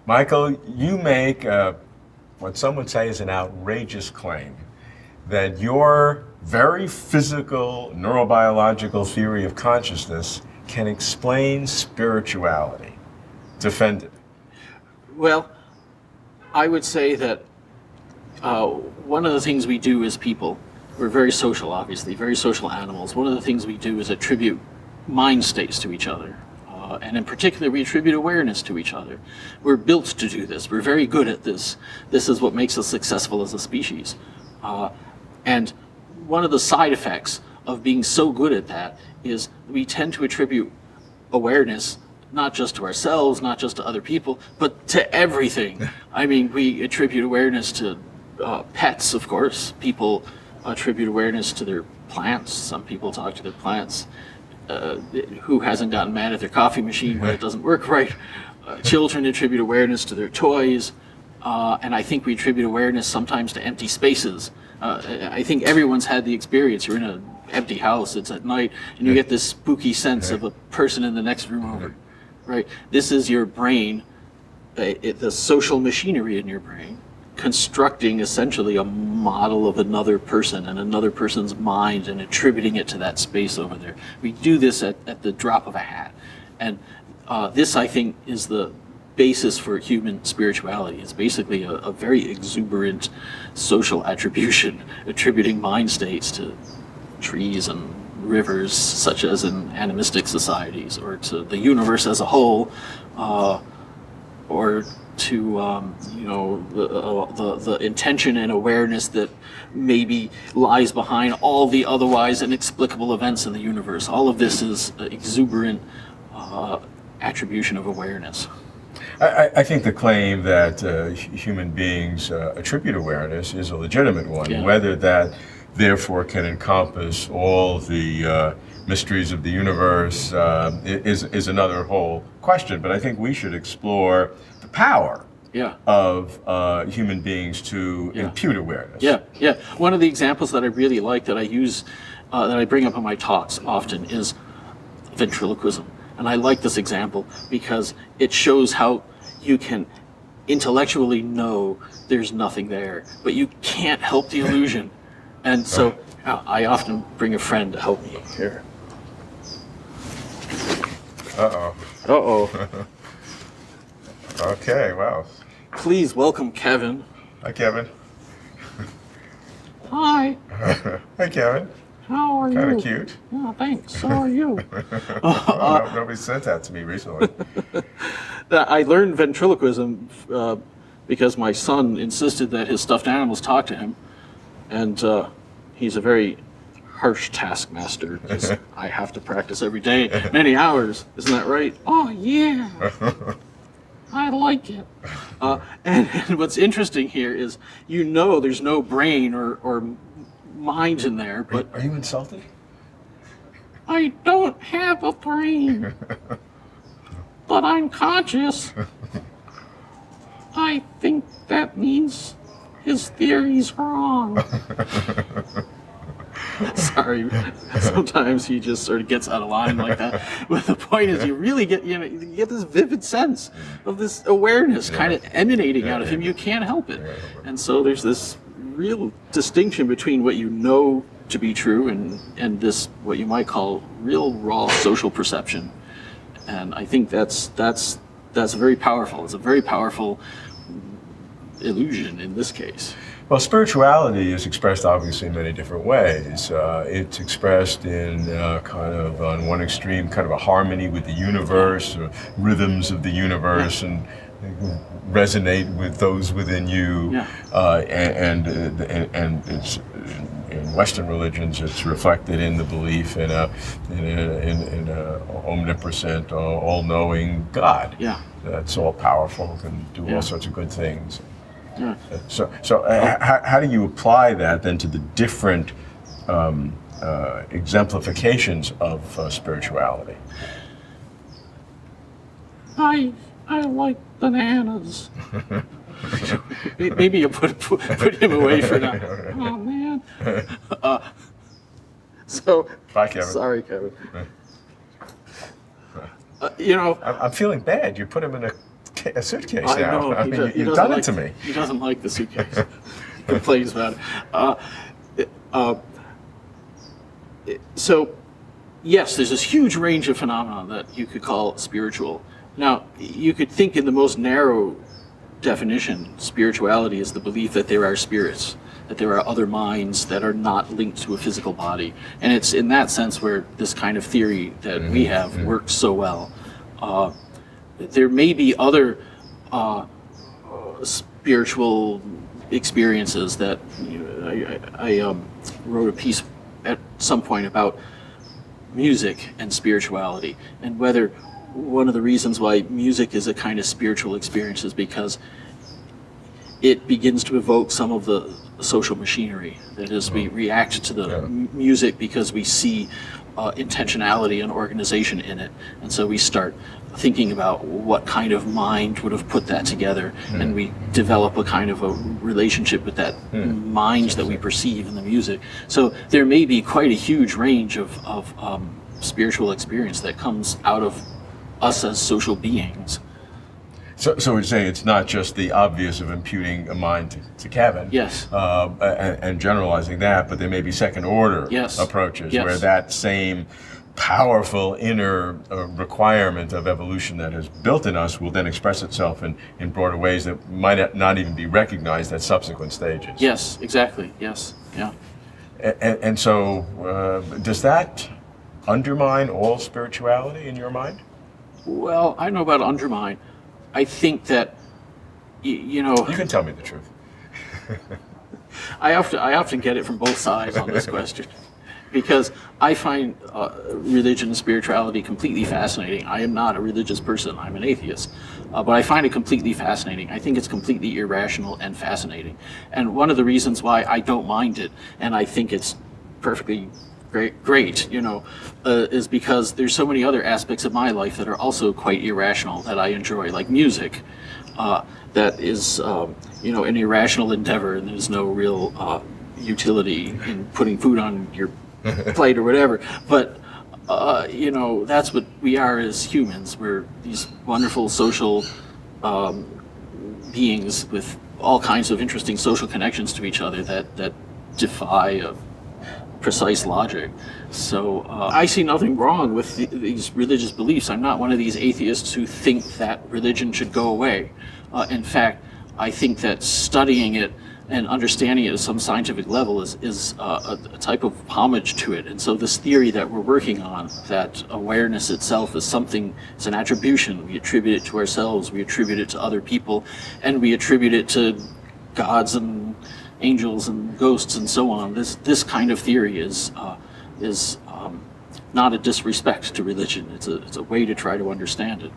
Michael, you make what some would say is an outrageous claim that your very physical, neurobiological theory of consciousness can explain spirituality. Defend it. Well, I would say that one of the things we do as people, we're very social, obviously, very social animals. One of the things we do is attribute mind states to each other. And in particular, we attribute awareness to each other. We're built to do this. We're very good at this. This is what makes us successful as a species. And one of the side effects of being so good at that is we tend to attribute awareness not just to ourselves, not just to other people, but to everything. I mean, we attribute awareness to pets, of course. People attribute awareness to their plants. Some people talk to their plants. Who hasn't gotten mad at their coffee machine when it doesn't work right? Children attribute awareness to their toys. And I think we attribute awareness sometimes to empty spaces. I think everyone's had the experience. You're in an empty house, it's at night, and you get this spooky sense of a person in the next room over. Right? This is your brain, the social machinery in your brain, constructing essentially a model of another person and another person's mind and attributing it to that space over there. We do this at the drop of a hat. And this, I think, is the basis for human spirituality. It's basically a very exuberant social attribution, attributing mind states to trees and rivers, such as in animistic societies, or to the universe as a whole, or to the intention and awareness that maybe lies behind all the otherwise inexplicable events in the universe. All of this is exuberant attribution of awareness. I think the claim that human beings attribute awareness is a legitimate one. Yeah. Whether that therefore can encompass all the mysteries of the universe is another whole question. But I think we should explore the power of human beings to impute awareness. Yeah. One of the examples that I really like that I use, that I bring up in my talks often, is ventriloquism. And I like this example because it shows how you can intellectually know there's nothing there, but you can't help the illusion. And so I often bring a friend to help me here. Uh-oh. Okay, wow. Please welcome Kevin. Hi, Kevin. Hi. Hi, Kevin. How are you? Kind of cute. Yeah, thanks. So are you. Nobody said that to me recently. I learned ventriloquism because my son insisted that his stuffed animals talk to him. And he's a very harsh taskmaster because I have to practice every day, many hours. Isn't that right? Oh, yeah. I like it. And what's interesting here is, there's no brain or mind in there. But are you insulted? I don't have a brain, but I'm conscious. I think that means his theory's wrong. Sorry, sometimes he just sort of gets out of line like that. But the point is, you really get, you get this vivid sense of this awareness kind of emanating out of him. You can't help it. And so there's this real distinction between what you know to be true and this, what you might call real raw social perception. And I think that's very powerful. It's a very powerful illusion in this case. Well, spirituality is expressed obviously in many different ways. It's expressed in kind of, on one extreme, kind of a harmony with the universe, or rhythms of the universe, and resonate with those within you. And it's, in Western religions, it's reflected in the belief in a omnipresent, all-knowing God. That's all powerful, can do all sorts of good things. So how do you apply that then to the different exemplifications of spirituality? I like bananas. Maybe you put him away for now. Oh man. Bye, Kevin. Sorry, Kevin. I'm feeling bad. You put him in a a suitcase I now. know. I He mean, does- he you've doesn't done it like- to me. He doesn't like the suitcase. Complains about it. So, yes, there's this huge range of phenomena that you could call spiritual. Now, you could think in the most narrow definition, spirituality is the belief that there are spirits, that there are other minds that are not linked to a physical body. And it's in that sense where this kind of theory that we have works so well. There may be other spiritual experiences that I wrote a piece at some point about music and spirituality, and whether one of the reasons why music is a kind of spiritual experience is because it begins to evoke some of the social machinery. That is, we react to the music because we see intentionality and organization in it, and so we start thinking about what kind of mind would have put that together, and we develop a kind of a relationship with that mind that we perceive in the music. So there may be quite a huge range of spiritual experience that comes out of us as social beings. So we're saying it's not just the obvious of imputing a mind to Kevin, Yes. and generalizing that, but there may be second order Yes. approaches Yes. where that same powerful inner requirement of evolution that is built in us will then express itself in broader ways that might not even be recognized at subsequent stages. Yes, exactly. Yes. Yeah. And so, does that undermine all spirituality in your mind? Well, I don't know about undermine. I think that, you know, You can tell me the truth. I often get it from both sides on this question, because I find religion and spirituality completely fascinating. I am not a religious person. I'm an atheist. But I find it completely fascinating. I think it's completely irrational and fascinating. And one of the reasons why I don't mind it, and I think it's perfectly great, you know, is because there's so many other aspects of my life that are also quite irrational that I enjoy, like music. That is, you know, an irrational endeavor, and there's no real utility in putting food on your plate or whatever. But you know, that's what we are as humans. We're these wonderful social beings with all kinds of interesting social connections to each other that defy precise logic. So I see nothing wrong with these religious beliefs. I'm not one of these atheists who think that religion should go away. In fact, I think that studying it and understanding it at some scientific level is a type of homage to it. And so this theory that we're working on, that awareness itself is something, it's an attribution. We attribute it to ourselves, we attribute it to other people, and we attribute it to gods and angels and ghosts and so on. This kind of theory is not a disrespect to religion. It's a way to try to understand it.